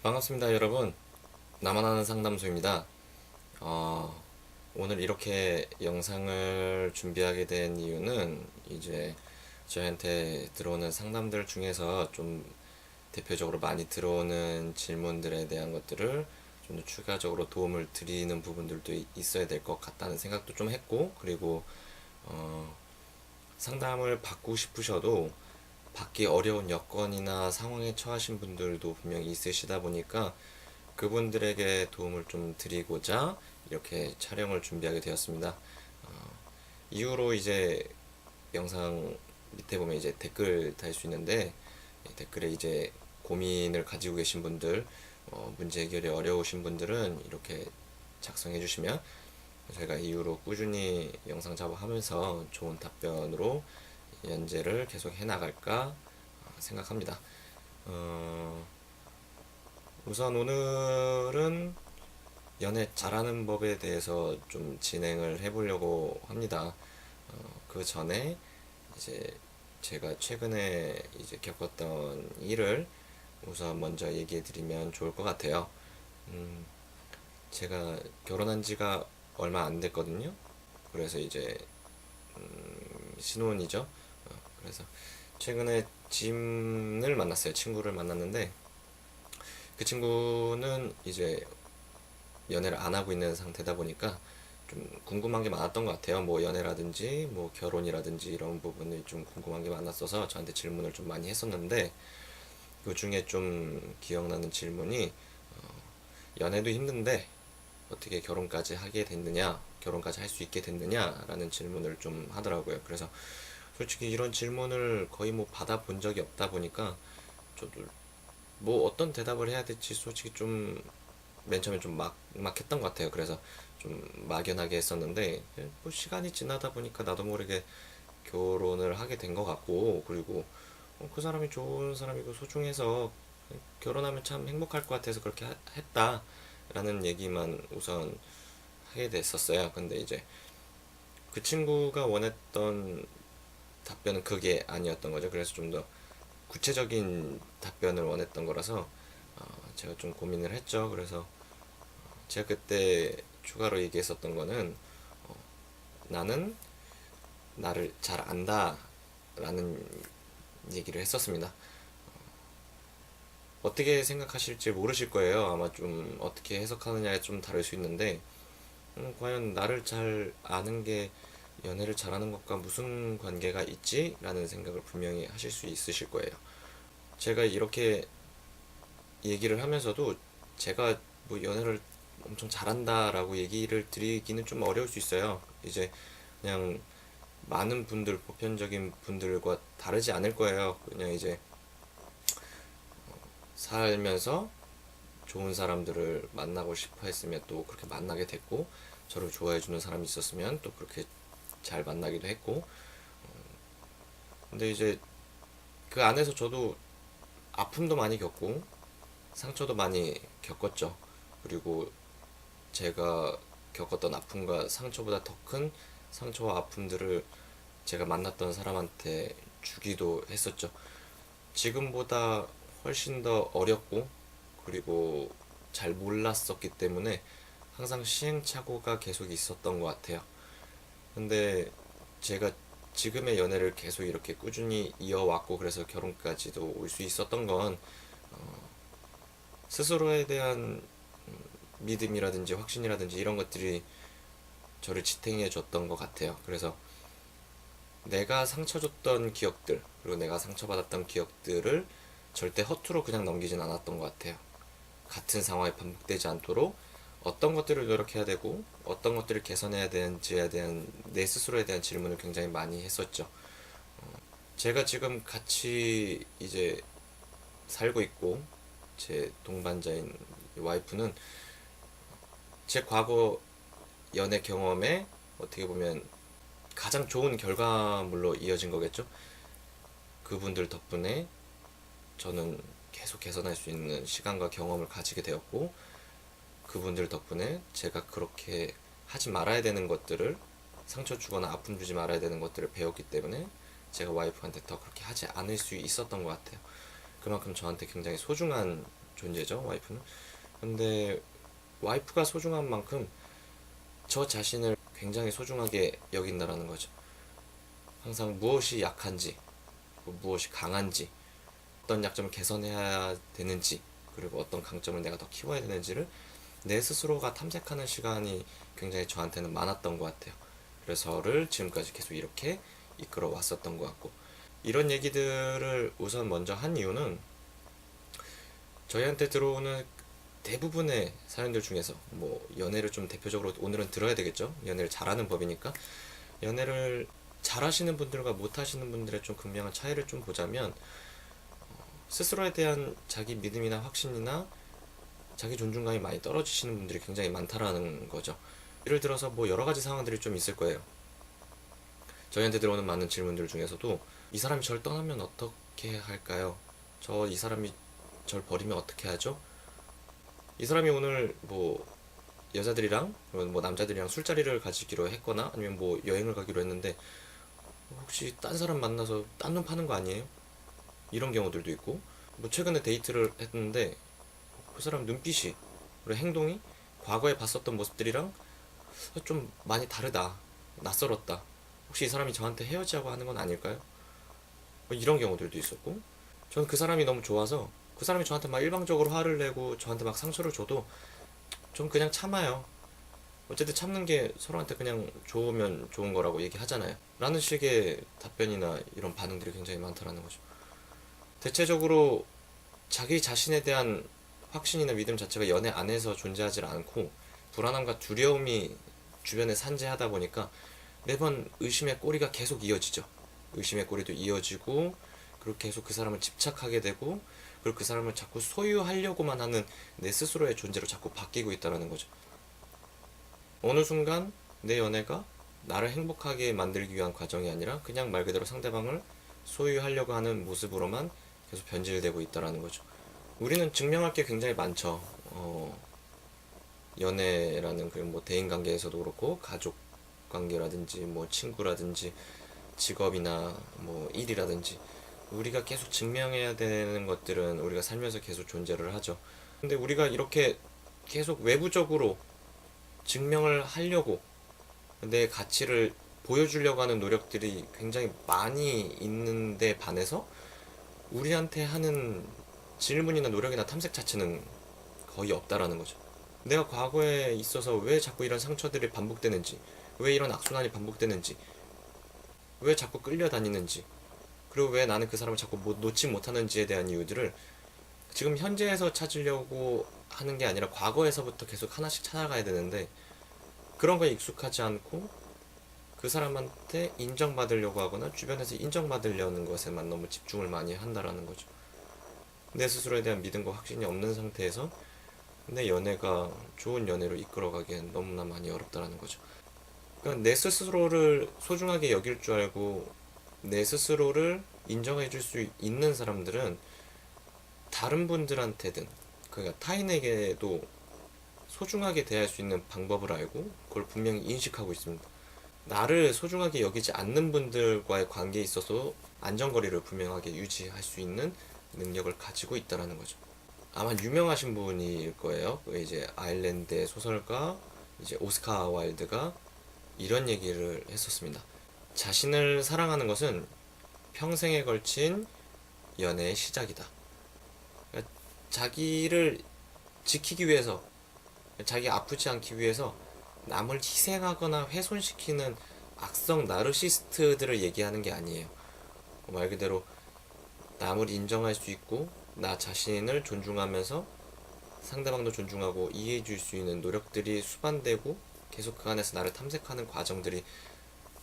반갑습니다, 여러분. 나만 아는 상담소입니다. 오늘 이렇게 영상을 준비하게 된 이유는 이제 저희한테 들어오는 상담들 중에서 좀 대표적으로 많이 들어오는 질문들에 대한 것들을 좀 더 추가적으로 도움을 드리는 부분들도 있어야 될 것 같다는 생각도 좀 했고, 그리고 상담을 받고 싶으셔도 받기 어려운 여건이나 상황에 처하신 분들도 분명히 있으시다 보니까 그분들에게 도움을 좀 드리고자 이렇게 촬영을 준비하게 되었습니다. 이후로 이제 영상 밑에 보면 이제 댓글 달 수 있는데, 댓글에 이제 고민을 가지고 계신 분들, 문제 해결이 어려우신 분들은 이렇게 작성해 주시면 저희가 이후로 꾸준히 영상 작업하면서 좋은 답변으로 연재를 계속 해 나갈까 생각합니다. 어, 우선 오늘은 연애 잘하는 법에 대해서 좀 진행을 해보려고 합니다. 그 전에 이제 제가 최근에 이제 겪었던 일을 우선 먼저 얘기해 드리면 좋을 것 같아요. 음, 제가 결혼한 지가 얼마 안 됐거든요. 그래서 이제 신혼이죠. 그래서 최근에 짐을 만났어요. 친구를 만났는데 그 친구는 이제 연애를 안 하고 있는 상태다 보니까 좀 궁금한 게 많았던 것 같아요. 뭐 연애라든지 뭐 결혼이라든지 이런 부분이 좀 궁금한 게 많았어서 저한테 질문을 좀 많이 했었는데, 그 중에 좀 기억나는 질문이 연애도 힘든데 어떻게 결혼까지 하게 됐느냐, 결혼까지 할 수 있게 됐느냐라는 질문을 좀 하더라고요. 그래서 솔직히 이런 질문을 거의 뭐 받아본 적이 없다 보니까 저도 뭐 어떤 대답을 해야 될지 솔직히 좀 맨 처음에 좀 막막했던 것 같아요. 그래서 좀 막연하게 했었는데 뭐 시간이 지나다 보니까 나도 모르게 결혼을 하게 된 것 같고, 그리고 그 사람이 좋은 사람이고 소중해서 결혼하면 참 행복할 것 같아서 그렇게 했다라는 얘기만 우선 하게 됐었어요. 근데 이제 그 친구가 원했던 답변은 그게 아니었던 거죠. 그래서 좀 더 구체적인 답변을 원했던 거라서 제가 좀 고민을 했죠. 그래서 제가 그때 추가로 얘기했었던 거는 나는 나를 잘 안다 라는 얘기를 했었습니다. 어떻게 생각하실지 모르실 거예요. 아마 좀 어떻게 해석하느냐에 좀 다를 수 있는데, 과연 나를 잘 아는 게 연애를 잘하는 것과 무슨 관계가 있지? 라는 생각을 분명히 하실 수 있으실 거예요. 제가 이렇게 얘기를 하면서도 제가 뭐 연애를 엄청 잘한다라고 얘기를 드리기는 좀 어려울 수 있어요. 이제 그냥 많은 분들, 보편적인 분들과 다르지 않을 거예요. 그냥 이제 살면서 좋은 사람들을 만나고 싶어 했으면 또 그렇게 만나게 됐고, 저를 좋아해주는 사람이 있었으면 또 그렇게 잘 만나기도 했고, 근데 이제 그 안에서 저도 아픔도 많이 겪고 상처도 많이 겪었죠. 그리고 제가 겪었던 아픔과 상처보다 더 큰 상처와 아픔들을 제가 만났던 사람한테 주기도 했었죠. 지금보다 훨씬 더 어렸고 그리고 잘 몰랐었기 때문에 항상 시행착오가 계속 있었던 것 같아요. 근데 제가 지금의 연애를 계속 이렇게 꾸준히 이어왔고 그래서 결혼까지도 올 수 있었던 건 스스로에 대한 믿음이라든지 확신이라든지 이런 것들이 저를 지탱해 줬던 것 같아요. 그래서 내가 상처 줬던 기억들, 그리고 내가 상처받았던 기억들을 절대 허투루 그냥 넘기진 않았던 것 같아요. 같은 상황이 반복되지 않도록 어떤 것들을 노력해야 되고 어떤 것들을 개선해야 되는지에 대한 내 스스로에 대한 질문을 굉장히 많이 했었죠. 제가 지금 같이 이제 살고 있고 제 동반자인 와이프는 제 과거 연애 경험에 어떻게 보면 가장 좋은 결과물로 이어진 거겠죠. 그분들 덕분에 저는 계속 개선할 수 있는 시간과 경험을 가지게 되었고, 그분들 덕분에 제가 그렇게 하지 말아야 되는 것들을, 상처 주거나 아픔 주지 말아야 되는 것들을 배웠기 때문에 제가 와이프한테 더 그렇게 하지 않을 수 있었던 것 같아요. 그만큼 저한테 굉장히 소중한 존재죠, 와이프는. 근데 와이프가 소중한 만큼 저 자신을 굉장히 소중하게 여긴다라는 거죠. 항상 무엇이 약한지, 무엇이 강한지, 어떤 약점을 개선해야 되는지, 그리고 어떤 강점을 내가 더 키워야 되는지를 내 스스로가 탐색하는 시간이 굉장히 저한테는 많았던 것 같아요. 그래서 저를 지금까지 계속 이렇게 이끌어 왔었던 것 같고, 이런 얘기들을 우선 먼저 한 이유는 저희한테 들어오는 대부분의 사연들 중에서 뭐 연애를 좀 대표적으로 오늘은 들어야 되겠죠. 연애를 잘하는 법이니까. 연애를 잘하시는 분들과 못하시는 분들의 좀 극명한 차이를 좀 보자면, 스스로에 대한 자기 믿음이나 확신이나 자기 존중감이 많이 떨어지시는 분들이 굉장히 많다라는 거죠. 예를 들어서 뭐 여러 가지 상황들이 좀 있을 거예요. 저희한테 들어오는 많은 질문들 중에서도 이 사람이 절 떠나면 어떻게 할까요? 이 사람이 절 버리면 어떻게 하죠? 이 사람이 오늘 뭐 여자들이랑 뭐 남자들이랑 술자리를 가지기로 했거나 아니면 뭐 여행을 가기로 했는데 혹시 딴 사람 만나서 딴 놈 파는 거 아니에요? 이런 경우들도 있고, 뭐 최근에 데이트를 했는데 그 사람 눈빛이 그리고 행동이 과거에 봤었던 모습들이랑 좀 많이 다르다, 낯설었다, 혹시 이 사람이 저한테 헤어지자고 하는 건 아닐까요? 뭐 이런 경우들도 있었고, 저는 그 사람이 너무 좋아서 그 사람이 저한테 막 일방적으로 화를 내고 저한테 막 상처를 줘도 전 그냥 참아요. 어쨌든 참는 게 서로한테 그냥 좋으면 좋은 거라고 얘기하잖아요. 라는 식의 답변이나 이런 반응들이 굉장히 많다라는 거죠. 대체적으로 자기 자신에 대한 확신이나 믿음 자체가 연애 안에서 존재하지 않고 불안함과 두려움이 주변에 산재하다 보니까 매번 의심의 꼬리가 계속 이어지죠. 의심의 꼬리도 이어지고, 그리고 계속 그 사람을 집착하게 되고, 그리고 그 사람을 자꾸 소유하려고만 하는 내 스스로의 존재로 자꾸 바뀌고 있다는 거죠. 어느 순간 내 연애가 나를 행복하게 만들기 위한 과정이 아니라 그냥 말 그대로 상대방을 소유하려고 하는 모습으로만 계속 변질되고 있다는 거죠. 우리는 증명할 게 굉장히 많죠. 연애라는 그 뭐 대인 관계에서도 그렇고 가족 관계라든지 뭐 친구라든지 직업이나 뭐 일이라든지 우리가 계속 증명해야 되는 것들은 우리가 살면서 계속 존재를 하죠. 근데 우리가 이렇게 계속 외부적으로 증명을 하려고 내 가치를 보여주려고 하는 노력들이 굉장히 많이 있는데 반해서 우리한테 하는 질문이나 노력이나 탐색 자체는 거의 없다라는 거죠. 내가 과거에 있어서 왜 자꾸 이런 상처들이 반복되는지, 왜 이런 악순환이 반복되는지, 왜 자꾸 끌려다니는지, 그리고 왜 나는 그 사람을 자꾸 놓지 못하는지에 대한 이유들을 지금 현재에서 찾으려고 하는 게 아니라 과거에서부터 계속 하나씩 찾아가야 되는데, 그런 거에 익숙하지 않고 그 사람한테 인정받으려고 하거나 주변에서 인정받으려는 것에만 너무 집중을 많이 한다라는 거죠. 내 스스로에 대한 믿음과 확신이 없는 상태에서 내 연애가 좋은 연애로 이끌어가기엔 너무나 많이 어렵다라는 거죠. 그러니까 내 스스로를 소중하게 여길 줄 알고 내 스스로를 인정해 줄 수 있는 사람들은 다른 분들한테든, 그러니까 타인에게도 소중하게 대할 수 있는 방법을 알고 그걸 분명히 인식하고 있습니다. 나를 소중하게 여기지 않는 분들과의 관계에 있어서 안전거리를 분명하게 유지할 수 있는 능력을 가지고 있다라는 거죠. 아마 유명하신 분일 거예요. 이제 아일랜드의 소설가 이제 오스카 와일드가 이런 얘기를 했었습니다. 자신을 사랑하는 것은 평생에 걸친 연애의 시작이다. 그러니까 자기를 지키기 위해서, 자기 아프지 않기 위해서 남을 희생하거나 훼손시키는 악성 나르시스트들을 얘기하는 게 아니에요. 말 그대로 남을 인정할 수 있고 나 자신을 존중하면서 상대방도 존중하고 이해해 줄 수 있는 노력들이 수반되고 계속 그 안에서 나를 탐색하는 과정들이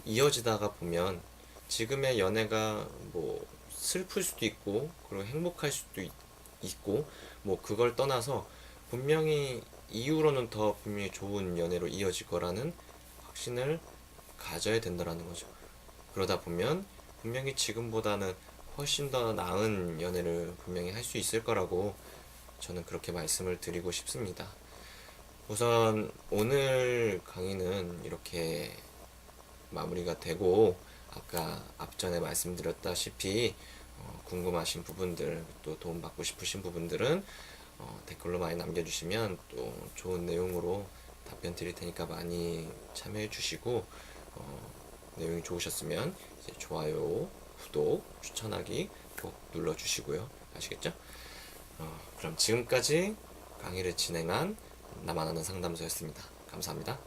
이어지다가 보면 지금의 연애가 뭐 슬플 수도 있고 그리고 행복할 수도 있고 뭐 그걸 떠나서 분명히 이후로는 더 분명히 좋은 연애로 이어질 거라는 확신을 가져야 된다라는 거죠. 그러다 보면 분명히 지금보다는 훨씬 더 나은 연애를 분명히 할 수 있을 거라고 저는 그렇게 말씀을 드리고 싶습니다. 우선 오늘 강의는 이렇게 마무리가 되고, 아까 앞전에 말씀드렸다시피 궁금하신 부분들 또 도움받고 싶으신 부분들은 댓글로 많이 남겨주시면 또 좋은 내용으로 답변 드릴 테니까 많이 참여해 주시고, 내용이 좋으셨으면 이제 좋아요, 구독, 추천하기 꼭 눌러주시고요. 아시겠죠? 그럼 지금까지 강의를 진행한 나만 아는 상담소였습니다. 감사합니다.